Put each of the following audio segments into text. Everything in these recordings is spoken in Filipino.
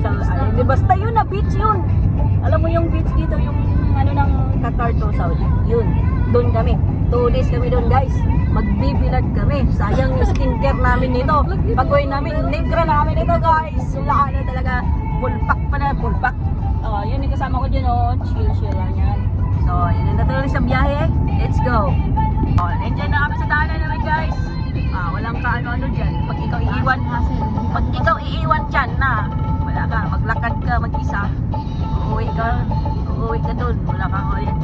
Di basta yun na beach yun. Alam mo yung beach dito, yung ano ng Qatar to Saudi. Yun, doon kami. 2 days kami doon guys. Magbibilad kami. Sayang yung skincare namin nito. Pag-uwi namin, negra na kami nito guys. Wala na talaga. Pulpak pa na, pulpak. Yun yung kasama ko dyan chill lang yan. So, yun na tuloy sa biyahe. Let's go. Nandiyan na kami sa daanan namin guys. Walang kaano-ano dyan. Pag ikaw iiwan dyan na, wala ka, maglakad ka mag-isa. Uuwi ka doon. Wala kang ulit.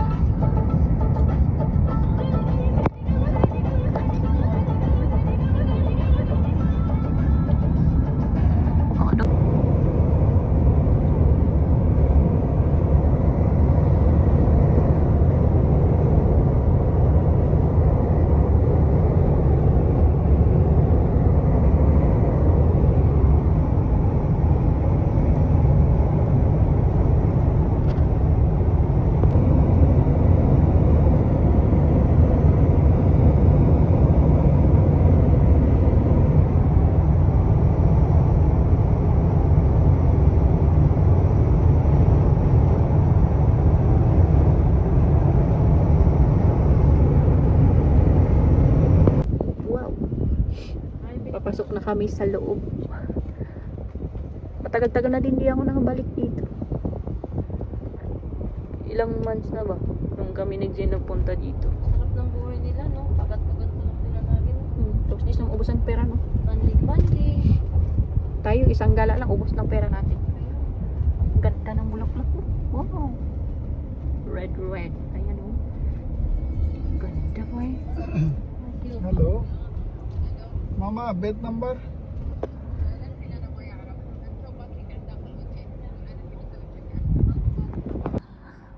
Papasok na kami sa loob. Matagal-tagal na din di ako nakabalik dito. Ilang months na ba nung kami nagpunta dito. Sarap ng buhay nila, no? Pagat-pagat na lang nila namin. Tapos di nang ubos ang pera, no? Manlig-manlig. Tayo isang gala lang ubos ng pera natin. Ganda ng bulaklak. Wow. Red. Ayan, oh. Ganda po eh. Hello. Mama, bed number?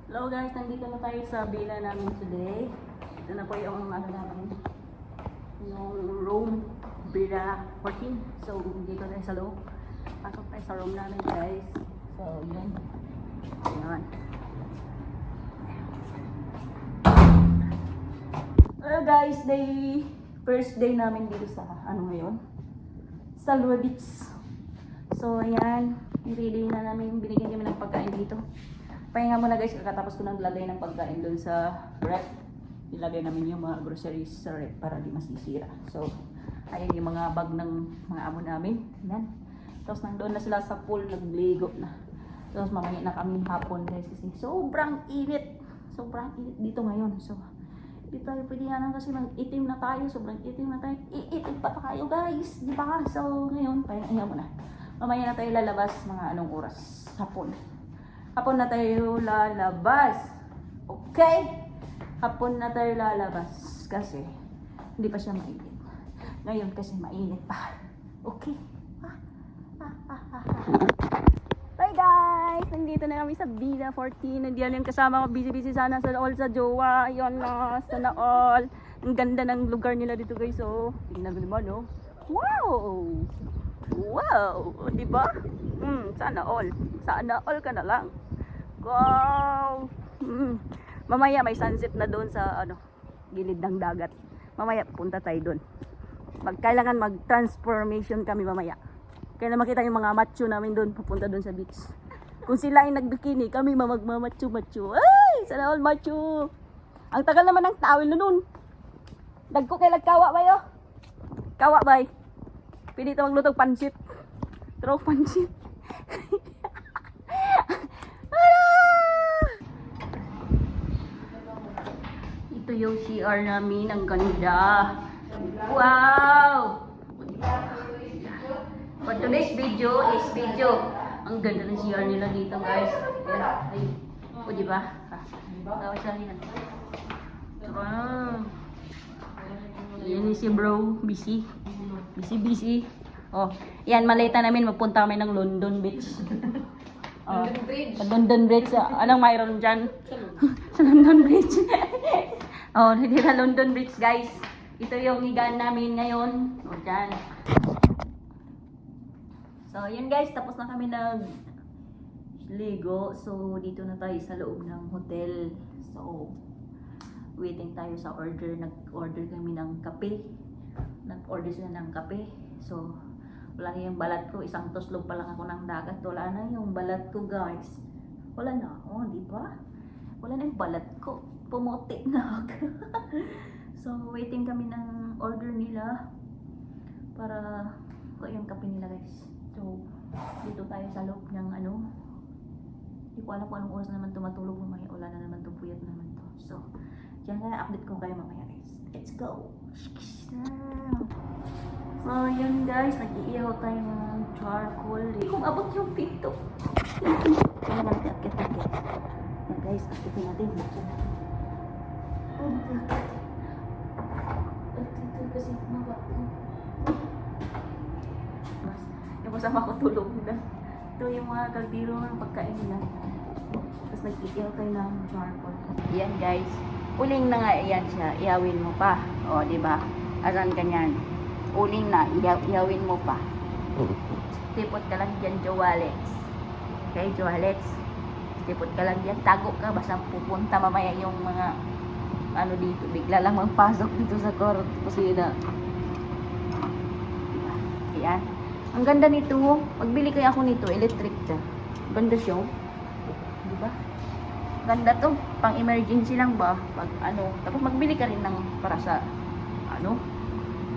Hello guys, nandito na tayo sa villa namin today. Ito na po yung ano namin, yung room, Villa 14. So, dito tayo sa loob. Pasok tayo sa room namin guys. So, yun. Ayan. Hello guys, first day namin dito sa ano ngayon, sa Lua Beach. So ayan, ready na namin, binigyan kami ng pagkain dito. Pahinga muna guys, kakatapos ko nang lagay ng pagkain doon sa rep. Ilagay namin yung mga groceries sa rep para di masisira. So ayan yung mga bag ng mga amo namin. Ayan. Tapos nandoon na sila sa pool, nagligo na. Tapos mamaya na kami hapon guys kasi sobrang init. Sobrang init dito ngayon. So di tayo pwede nga kasi mag-itim na tayo, sobrang itim na tayo. Iitim pa tayo guys, di ba? So ngayon, pahinga muna. Mamaya na tayo lalabas, mga anong oras? Hapon. Hapon na tayo lalabas. Okay? Hapon na tayo lalabas kasi hindi pa siya mainit. Ngayon kasi mainit pa. Okay? Bye guys! Nandito na kami sa Villa 14. Nandiyan yung kasama ko. Busy sana sa all sa jowa. Ayun na. Sana all. Ang ganda ng lugar nila dito guys. So, tingnan mo naman no. Wow! Wow! O, diba? Sana all. Sana all ka na lang. Wow! Mamaya may sunset na doon sa ano, gilid ng dagat. Mamaya punta tayo doon. Kailangan mag-transformation kami mamaya. Kaya na makita yung mga macho namin doon, papunta doon sa beach. Kung sila ay nagbikini, kami magmamacho-macho. Ay! Sana all macho! Ang tagal naman ng tawil nun. Dagko kay lagkawa ba yo? Kawa ba? Pili ito maglutog pansit. Throw pansit. Ito yung CR namin. Ang ganda. Wow! For today's video is ang ganda ng CR nila dito guys. Ay, o diba? Tawa siya yan. Yan si bro, busy. Oh, yan malita namin magpunta kami ng London Beach. London Bridge. Anong mayroon dyan? Sa London Bridge. Oh, hindi na London Bridge guys. Ito yung higaan namin ngayon. O, dyan. So, yun guys, tapos na kami nag-ligo. So, dito na tayo sa loob ng hotel. So, waiting tayo sa order. Nag-order kami ng kape. Nag-order sila ng kape. So, Wala na yung balat ko. Isang tuslog pa lang ako ng dagat. Wala na yung balat ko, guys. Wala na. Oh, di ba? Wala na yung balat ko. Pumote na ako. So, waiting kami ng order nila para ko yung kape nila, guys. So, dito tayo sa loob ng ano. Hindi ko alam kung anong oras na naman tumatulog mamaya. Wala na naman to, puyat na naman to. So, dyan na update ko kayo mamaya, guys. Let's go! So, yun guys. Nag-iihaw tayo ng charcoal. Hindi kong abot yung pinto. Kaya naman natin akit-akit. Yan guys, akitin natin. Buksan natin. Oh, bakit? Ito kasi maba ko. Yung kasama ko tulog na. Ito yung mga kaldero ng pagkain nila. Tapos nag-iihaw tayo ng charcoal. Yan guys. Uling na nga yan siya. Ihawin mo pa. O, di ba? Aran ganyan. Uling na. Ihawin mo pa. Tipot ka lang dyan, Joalex. Okay, Joalex. Tipot ka lang dyan. Tago ka. Basta pupunta mamaya yung mga ano dito. Bigla lang magpasok dito sa kusina. Diba? Ayan. Ang ganda nito. Magbili kaya ako nito. Electric ta. Ganda siya. Diba? Ganda to. Pang emergency lang ba? Pag ano. Tapos magbili ka rin ng para sa ano.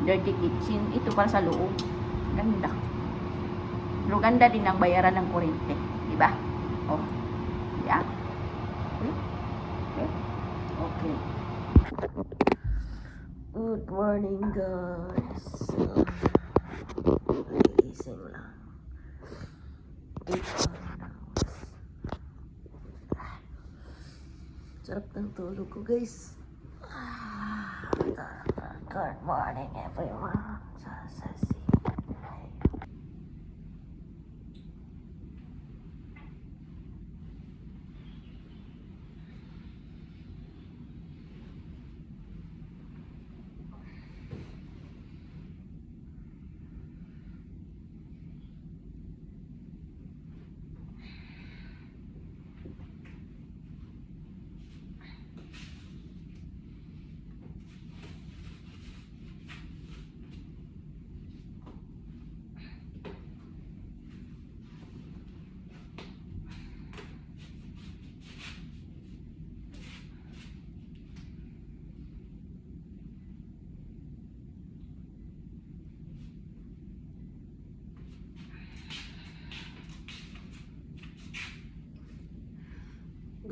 Dirty kitchen. Ito para sa loob. Ganda. Pero ganda din ang bayaran ng kuryente. Diba? Oh. Yeah. Okay. Okay. Good morning, guys. Gising lang. 8 hours. Sarap ng tulog ko, guys. Good morning, everyone. Sasasi.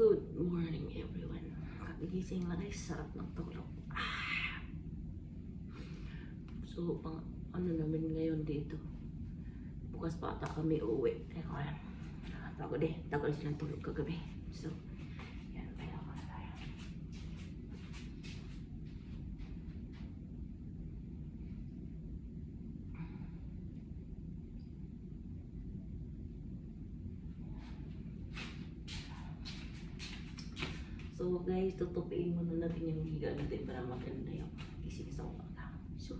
Good morning, everyone. Kagigising lang guys, sarap ng tulog. So, pang ano namin ngayon dito. Bukas pa ata kami uwi. Teka lang. Pagod eh. Tagal silang tulog kagabi. So, yan. Kaya ko na tayo. So guys, tutupiin muna natin yung higa natin para maganda yung gising sa umaga. So,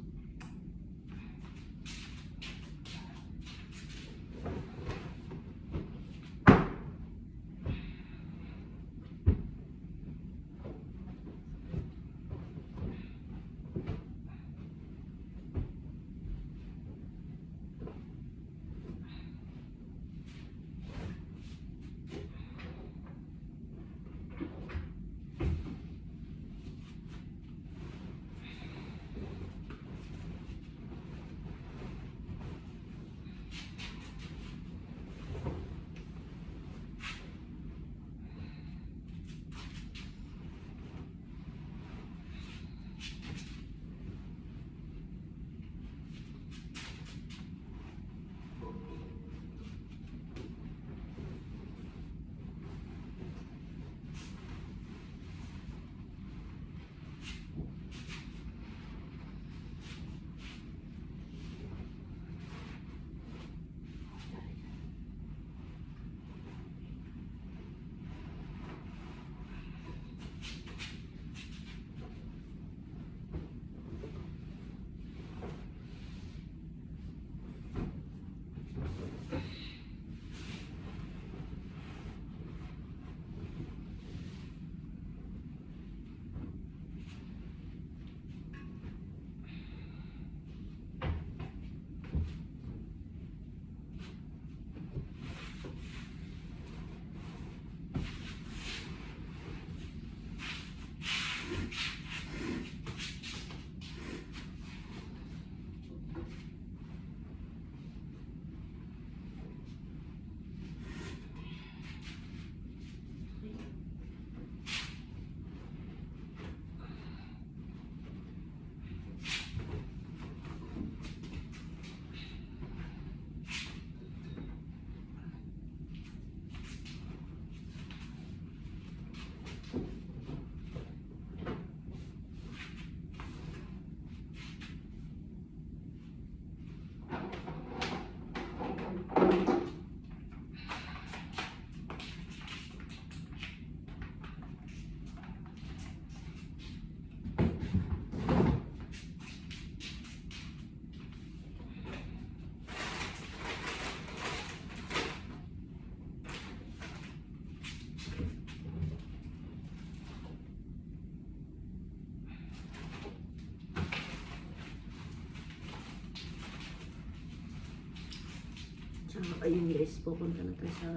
ayun guys, pupunta na tayo sa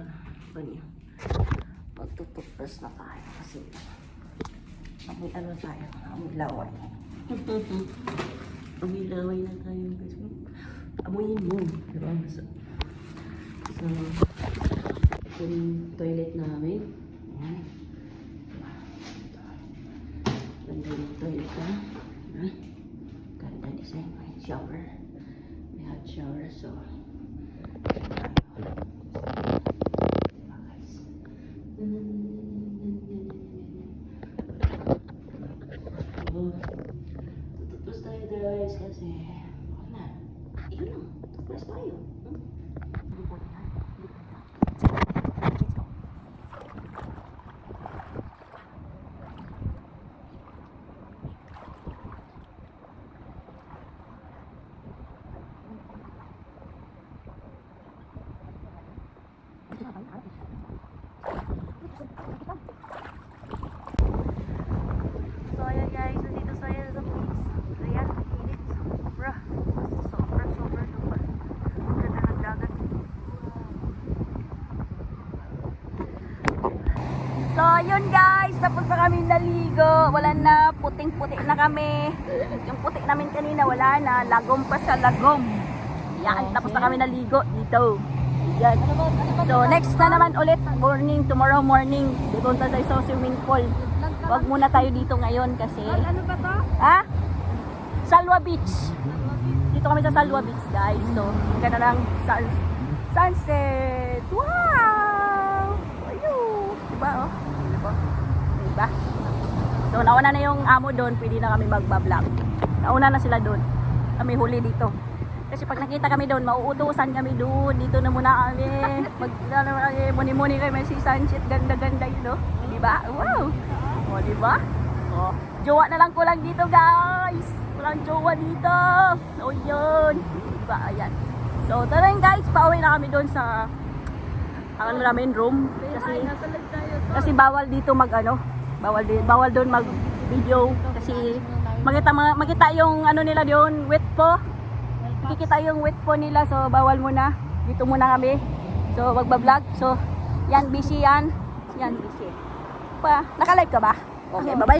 banyo. Magtutupras na tayo kasi amoy ano tayo, amoy laway. Amoy laway na tayo guys. Amoyin mo, diba? So, ito yung toilet namin. Ayan. Ganda yung toilet na. Ganda design. May shower. May hot shower. So, diba guys? Tutupos tayo guys kasi wala. Yun lang. Tutupos tayo. So ayan guys, nandito tayo sa beach. Ayan, init. Sobra. Sobra. Ang ganda ng dagat. So ayun guys, tapos na kami naligo. Wala na, puting-puti na kami. Yung puti namin kanina wala na. Lagom pa sa lagom. Yan, tapos na kami naligo dito. Yan. So next na naman ulit, tomorrow morning, pupunta tayo sa swimming pool. Wag muna tayo dito ngayon kasi Ano ba to? ha? Salwa Beach. Dito kami sa Salwa Beach, guys. So, ganda lang sunset. Wow! Ayun. Diba, oh? Diba? So, nauna na yung amo doon, pwede na kami magbablog. Nauna na sila doon. Kami huli dito. Kasi pag nakita kami doon, mauutusan kami doon. Dito na muna kami. Muni-muni kayo, may si sunset. Ganda-ganda yun, no? Diba? Wow! O, diba? O, jowa na lang kulang dito, guys. Walang jowa dito. O, yun. Diba? Ayan. So, tara yun, guys. Pauwi na kami doon sa namin room. Kasi bawal dito bawal doon mag video. Kasi makita yung ano nila doon, wet po. Makikita yung wet po nila. So, bawal muna. Dito muna kami. So, magbablog. So, yan, busy yan. Yan, busy. Naka-live ka ba? Okay, bye-bye.